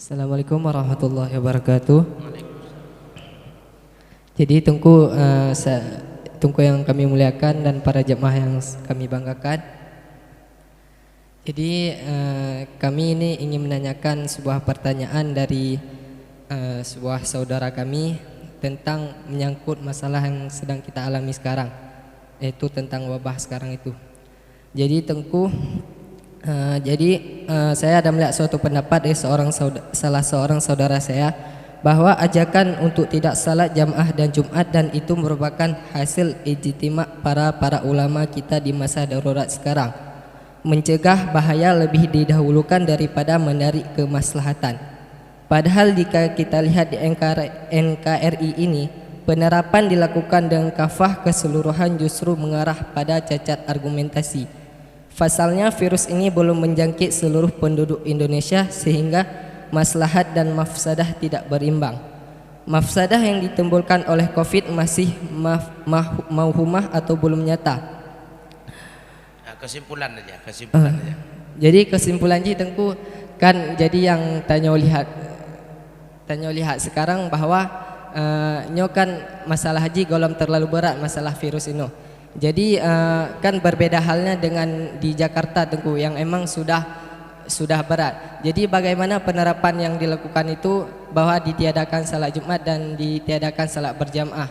Assalamualaikum warahmatullahi wabarakatuh. Jadi tungku yang kami muliakan dan para jemaah yang kami banggakan. Jadi kami ini ingin menanyakan sebuah pertanyaan dari sebuah saudara kami tentang menyangkut masalah yang sedang kita alami sekarang, yaitu tentang wabah sekarang itu. Jadi saya ada melihat suatu pendapat dari salah seorang saudara saya bahwa ajakan untuk tidak salat jamaah dan Jumat dan itu merupakan hasil ijtima' para ulama kita di masa darurat sekarang. Mencegah bahaya lebih didahulukan daripada menarik kemaslahatan. Padahal jika kita lihat di NKRI ini, penerapan dilakukan dengan kafah keseluruhan justru mengarah pada cacat argumentasi. Pasalnya virus ini belum menjangkit seluruh penduduk Indonesia sehingga maslahat dan mafsadah tidak berimbang. Mafsadah yang ditimbulkan oleh Covid masih mauhumah atau belum nyata. Kesimpulan aja. Jadi kesimpulan Tengku kan jadi yang tanya lihat sekarang bahwa kan masalah haji golom terlalu berat masalah virus ini. Jadi kan berbeda halnya dengan di Jakarta Tengku yang emang sudah berat. Jadi bagaimana penerapan yang dilakukan itu bahwa ditiadakan salat Jumat dan ditiadakan salat berjamaah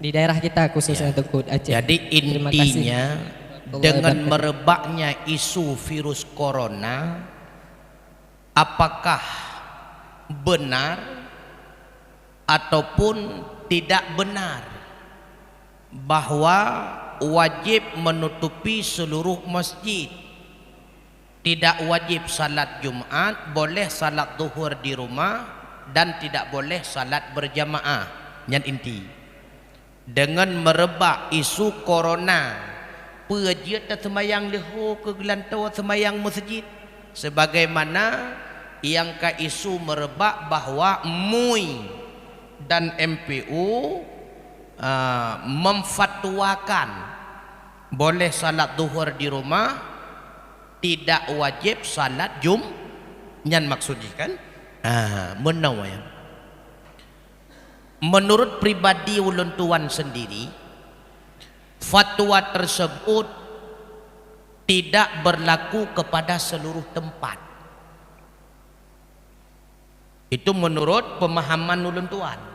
di daerah kita khususnya Tengku Aceh. Jadi intinya dengan merebaknya isu virus corona, apakah benar ataupun tidak benar bahwa wajib menutupi seluruh masjid, tidak wajib salat Jumat, boleh salat zuhur di rumah dan tidak boleh salat berjamaah. Yang inti dengan merebak isu corona, pejit semayang leho ke gelantau semayang masjid, sebagaimana yang ke isu merebak bahwa MUI dan MPU memfatwakan boleh salat zuhur di rumah, tidak wajib salat yang maksudnya kan menawar. Menurut pribadi ulun tuan sendiri, fatwa tersebut tidak berlaku kepada seluruh tempat. Itu menurut pemahaman ulun tuan.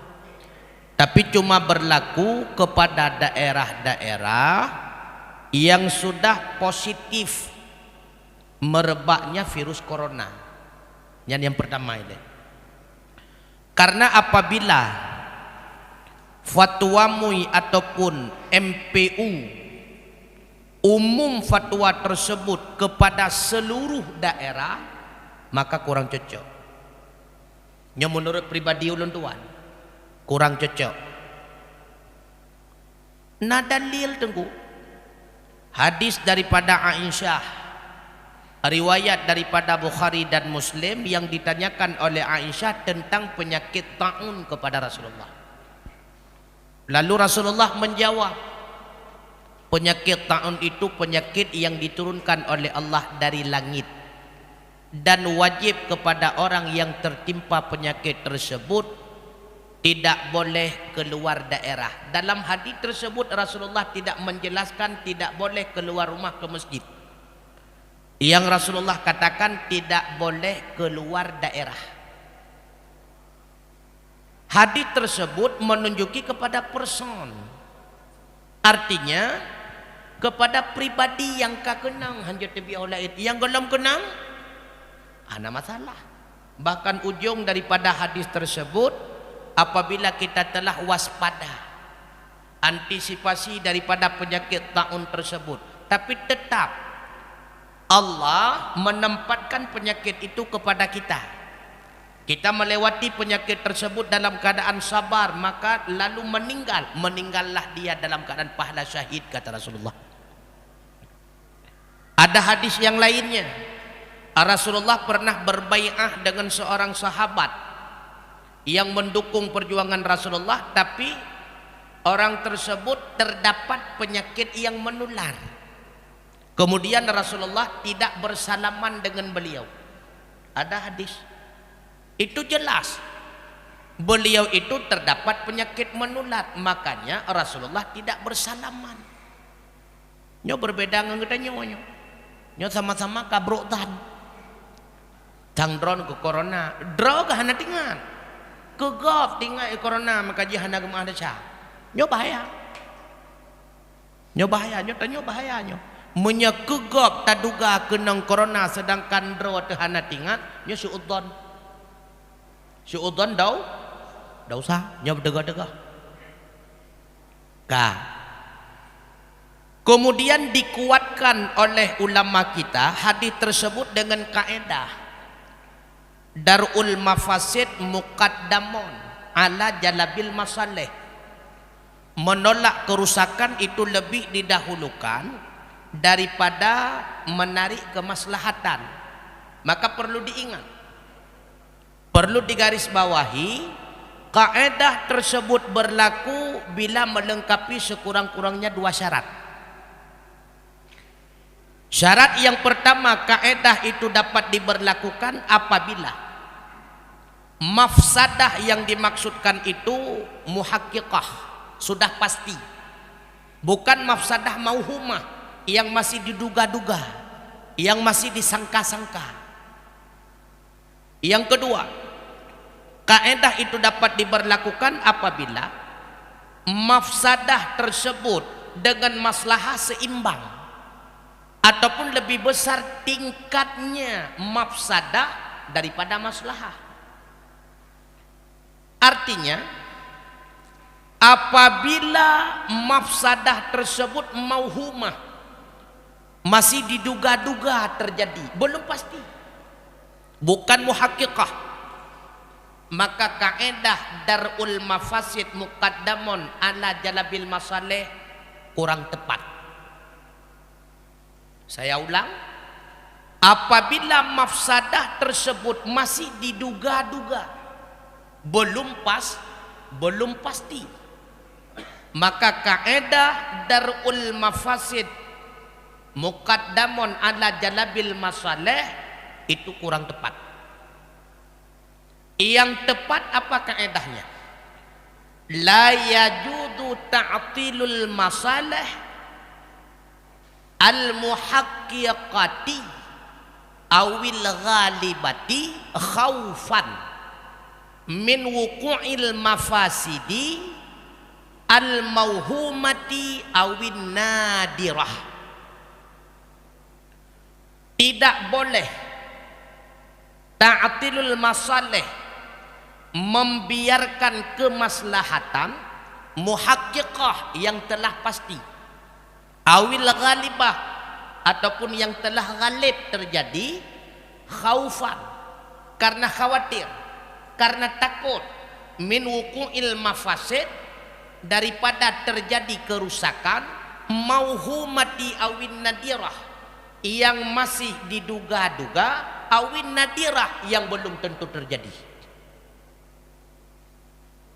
Tapi cuma berlaku kepada daerah-daerah yang sudah positif merebaknya virus corona. Yang pertama ini. Karena apabila fatwa MUI ataupun MPU umum fatwa tersebut kepada seluruh daerah, maka kurang cocok. Yang menurut pribadi ulun tuan kurang cocok. Nah dalil Tengku hadis daripada Aisyah, riwayat daripada Bukhari dan Muslim yang ditanyakan oleh Aisyah tentang penyakit taun kepada Rasulullah. Lalu Rasulullah menjawab, penyakit taun itu penyakit yang diturunkan oleh Allah dari langit dan wajib kepada orang yang tertimpa penyakit tersebut tidak boleh keluar daerah. Dalam hadis tersebut Rasulullah tidak menjelaskan tidak boleh keluar rumah ke masjid. Yang Rasulullah katakan tidak boleh keluar daerah. Hadis tersebut menunjuki kepada person, artinya kepada pribadi yang kakenang hanya tebi oleh yang belum kenang ada masalah. Bahkan ujung daripada hadis tersebut, apabila kita telah waspada antisipasi daripada penyakit taun tersebut, tapi tetap Allah menempatkan penyakit itu kepada kita. Kita melewati penyakit tersebut dalam keadaan sabar, maka lalu meninggallah dia dalam keadaan pahala syahid, kata Rasulullah. Ada hadis yang lainnya, Rasulullah pernah berbai'ah dengan seorang sahabat yang mendukung perjuangan Rasulullah, tapi orang tersebut terdapat penyakit yang menular. Kemudian Rasulullah tidak bersalaman dengan beliau. Ada hadis. Itu jelas. Beliau itu terdapat penyakit menular, makanya Rasulullah tidak bersalaman. Nyo berbeda dengan kita nyo. Nyo sama-sama kabrok tan. Tangdron ke corona, draw ke hana tingan. Ke gov tinggal corona makaji hana gemah ada cah. Nyo bahaya. Nyo bahaya, nyo tanyo bahaya nyo. Munya ke gov taduga kenang corona sedangkan draw te hana tingan, nyo suudon. Suudon dau usah nyo dega-dega. Kemudian dikuatkan oleh ulama kita hadis tersebut dengan kaedah darul mafasid muqaddamun ala jalabil masalih. Menolak kerusakan itu lebih didahulukan daripada menarik kemaslahatan. Maka perlu diingat, perlu digarisbawahi, kaedah tersebut berlaku bila melengkapi sekurang-kurangnya 2 syarat. Syarat yang pertama, kaedah itu dapat diberlakukan apabila mafsadah yang dimaksudkan itu muhaqqiqah, sudah pasti. Bukan mafsadah mauhumah yang masih diduga-duga, yang masih disangka-sangka. Yang kedua, kaedah itu dapat diberlakukan apabila mafsadah tersebut dengan maslahah seimbang ataupun lebih besar tingkatnya mafsadah daripada maslahah. Artinya, apabila mafsadah tersebut mauhumah, masih diduga-duga terjadi, belum pasti, bukan muhaqqiqah, maka kaedah darul mafasid muqaddamun ala jalabil masalih kurang tepat. Saya ulang, apabila mafsadah tersebut masih diduga-duga, belum pasti, maka kaedah darul mafasid muqaddamun ala jalabil masalih itu kurang tepat. Yang tepat apa kaedahnya? La yajudu ta'tilul masalih al-muhaqqiqati awil ghalibati khaufan min wuqu'il mafasidi al-mauhumati awin nadirah. Tidak boleh ta'tilul masalih, membiarkan kemaslahatan muhaqqiqah yang telah pasti, awil ghalibah ataupun yang telah ghalib terjadi, khaufan karena khawatir, karena takut, min wuqu'il mafasid daripada terjadi kerusakan, mauhumati awin nadirah yang masih diduga-duga, awin nadirah yang belum tentu terjadi.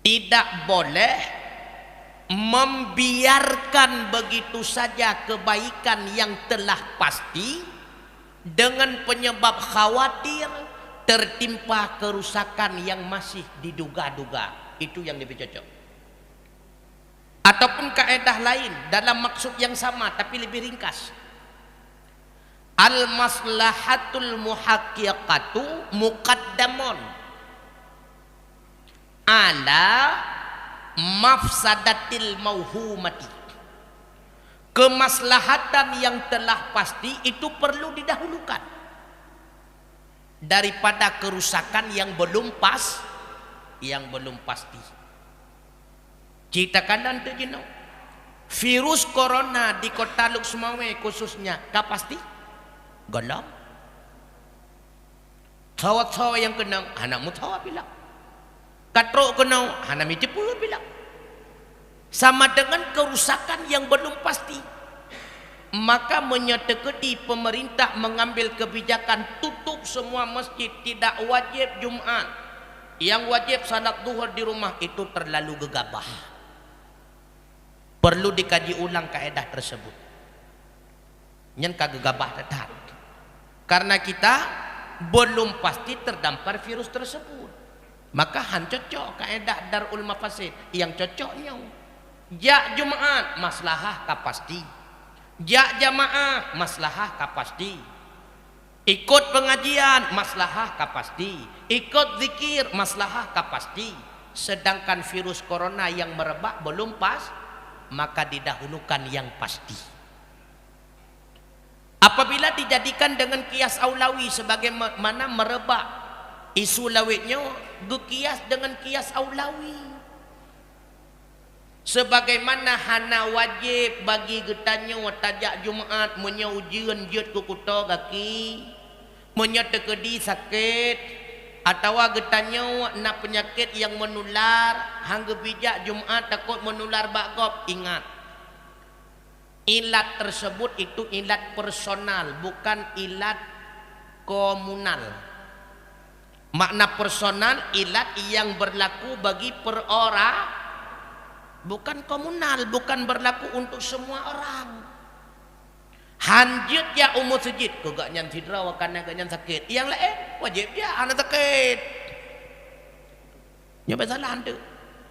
Tidak boleh membiarkan begitu saja kebaikan yang telah pasti dengan penyebab khawatir tertimpa kerusakan yang masih diduga-duga. Itu yang lebih cocok. Ataupun kaedah lain dalam maksud yang sama tapi lebih ringkas, al maslahatul muhaqqiqatu muqaddamun ala mafsadatil mauhumati. Kemaslahatan yang telah pasti itu perlu didahulukan daripada kerusakan yang belum pasti. Kita kanan tu jino virus corona di kota Luxmawe khususnya pasti gelap. Tawa-tawa yang kena anak mutawa bilang, katrok kena anak mijepur bilang, sama dengan kerusakan yang belum pasti. Maka menyetekedi pemerintah mengambil kebijakan tutup semua masjid, tidak wajib Jumat, yang wajib salat zuhur di rumah, itu terlalu gegabah. Perlu dikaji ulang kaedah tersebut. Nyen kagegabah tetap. Karena kita belum pasti terdampar virus tersebut. Maka han cocok kaedah darul mafasid yang cocoknya. Jak Jumaat maslahah ka pasti. Jak jamaah maslahah ka pasti. Ikut pengajian maslahah ka pasti. Ikut zikir maslahah ka pasti. Sedangkan virus corona yang merebak belum pas, maka didahulukan yang pasti. Apabila dijadikan dengan kias aulawi sebagaimana merebak isu lawitnya, gekias dengan kias aulawi. Sebagaimana hana wajib bagi getanya tajak Jumaat punya ujian jut ku kuto kaki, punya tekedi sakit, atau getanya nak penyakit yang menular, hangga bijak Jumaat takut menular bakop. Ingat, ilat tersebut itu ilat personal, bukan ilat komunal. Makna personal, ilat yang berlaku bagi perorang, bukan komunal, bukan berlaku untuk semua orang. Hanjut ya umur sejid, kegak nyan sidra wakana gak nyan sakit. Yang lain wajib ya anak sakit. Nyoba salah hantu.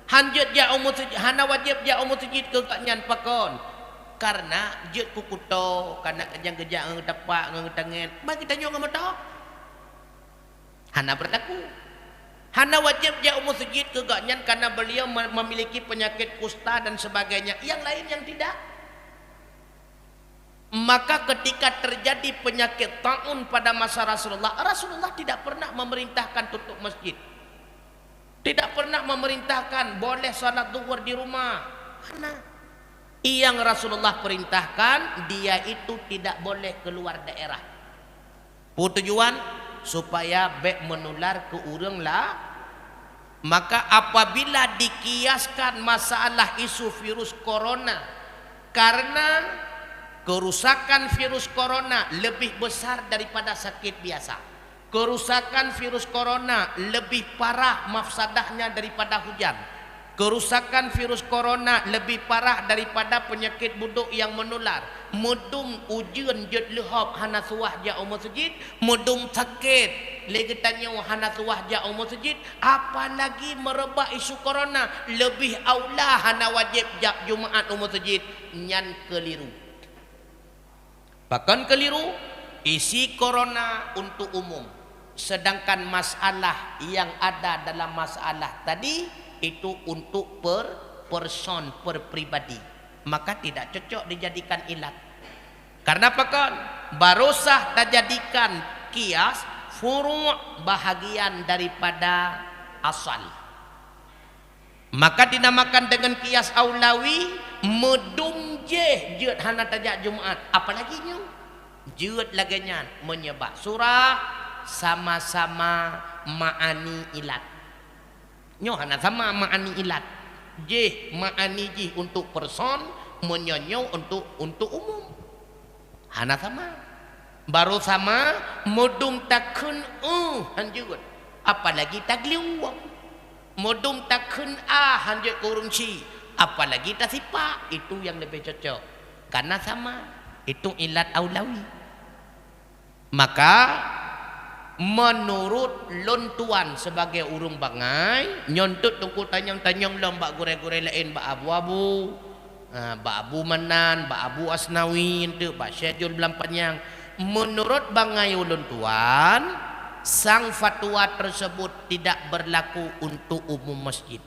Hanjut ya umur sejid, hana wajib ya umur sejid kegak nyan pakon. Karena jut kukuto, karena kejang-kejang ngetepak ngetangen. Bagi tanya ngomong tak. Hana berlaku. Hana wajib dia umur sejid kegaknya karena beliau memiliki penyakit kusta dan sebagainya. Yang lain yang tidak. Maka ketika terjadi penyakit taun pada masa Rasulullah, Rasulullah tidak pernah memerintahkan tutup masjid. Tidak pernah memerintahkan boleh salat zuhur di rumah. Hana. Yang Rasulullah perintahkan, dia itu tidak boleh keluar daerah. Tujuan supaya bek menular ke urang lah. Maka apabila dikiaskan masalah isu virus corona, karena kerusakan virus corona lebih besar daripada sakit biasa, kerusakan virus corona lebih parah mafsadahnya daripada hujan, kerusakan virus corona lebih parah daripada penyakit buduk yang menular. Mudum ujian jut lehop hana suah ja umur sejid, mudum sakit legetannya hana suah ja umur sejid, apalagi merebak isu corona, lebih aula hana wajib ja Jumaat umur sejid. Nyan keliru. Bahkan keliru, isi corona untuk umum, sedangkan masalah yang ada dalam masalah tadi itu untuk person, per pribadi, maka tidak cocok dijadikan ilat. Karena apa kan? Barosah dijadikan kias furu' bahagian daripada asal. Maka dinamakan dengan kias aulawi. Medum je jut hana tajak Jumaat, apalagi nyu jut laganya menyebab surah sama-sama ma'ani ilat. Nyo hana sama ma'ani ilat. Je ma'ani je untuk person, menyonyo untuk umum. Hana sama. Baru sama mudum takun hanjut. Apalagi tagliu. Mudum takun hanjut kurung ci. Apalagi tasipa, itu yang lebih cocok. Karena sama, itu ilat aulawi. Maka menurut lontuan sebagai urung bangai, nyontut tungku tanyang-tanyang lembak gure-gure lain ba abu-abu, ba abu manan, ba abu asnawi itu ba syajul belam panjang. Menurut bangai lontuan, sang fatwa tersebut tidak berlaku untuk umum masjid.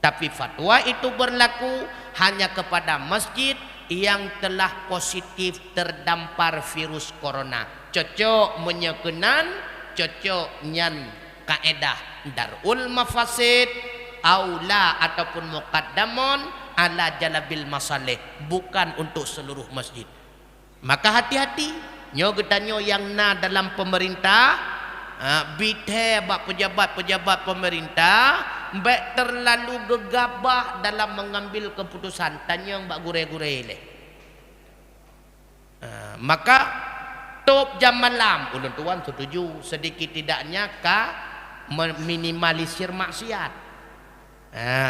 Tapi fatwa itu berlaku hanya kepada masjid yang telah positif terdampar virus corona. Cocok menyekenan, cocok nyan kaedah darul mafasid aula ataupun muqaddamun ala jalabil masalih, bukan untuk seluruh masjid. Maka hati-hati nyo getanyo yang na dalam pemerintah, bite bak pejabat-pejabat pemerintah baik terlalu gegabah dalam mengambil keputusan, tanya mbak gure-gure le. Maka top jam malam ulun tuan setuju sedikit tidaknya ka meminimalisir maksiat.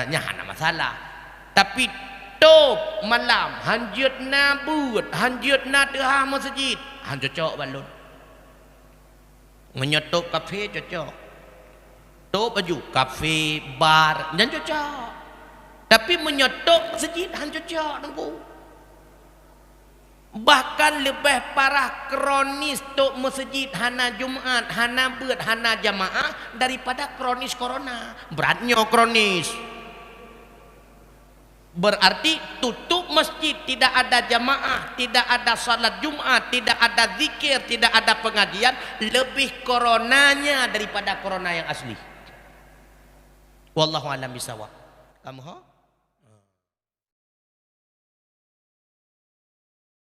Nya hana masalah. Tapi top malam hanjut na but, hanjut na tengah masjid, hanjut cok balun. Menyotok kafe cocok. Tok baju kafe, bar, dan cocok. Tapi menyotok masjid han cocok tengku. Bahkan lebih parah kronis tok masjid hana Jumat, hana beut, hana jamaah daripada kronis corona. Beratnya kronis. Berarti tutup masjid, tidak ada jamaah, tidak ada salat Jumat, tidak ada zikir, tidak ada pengajian, lebih coronanya daripada corona yang asli. Wallahu a'lam bishawab. Kamu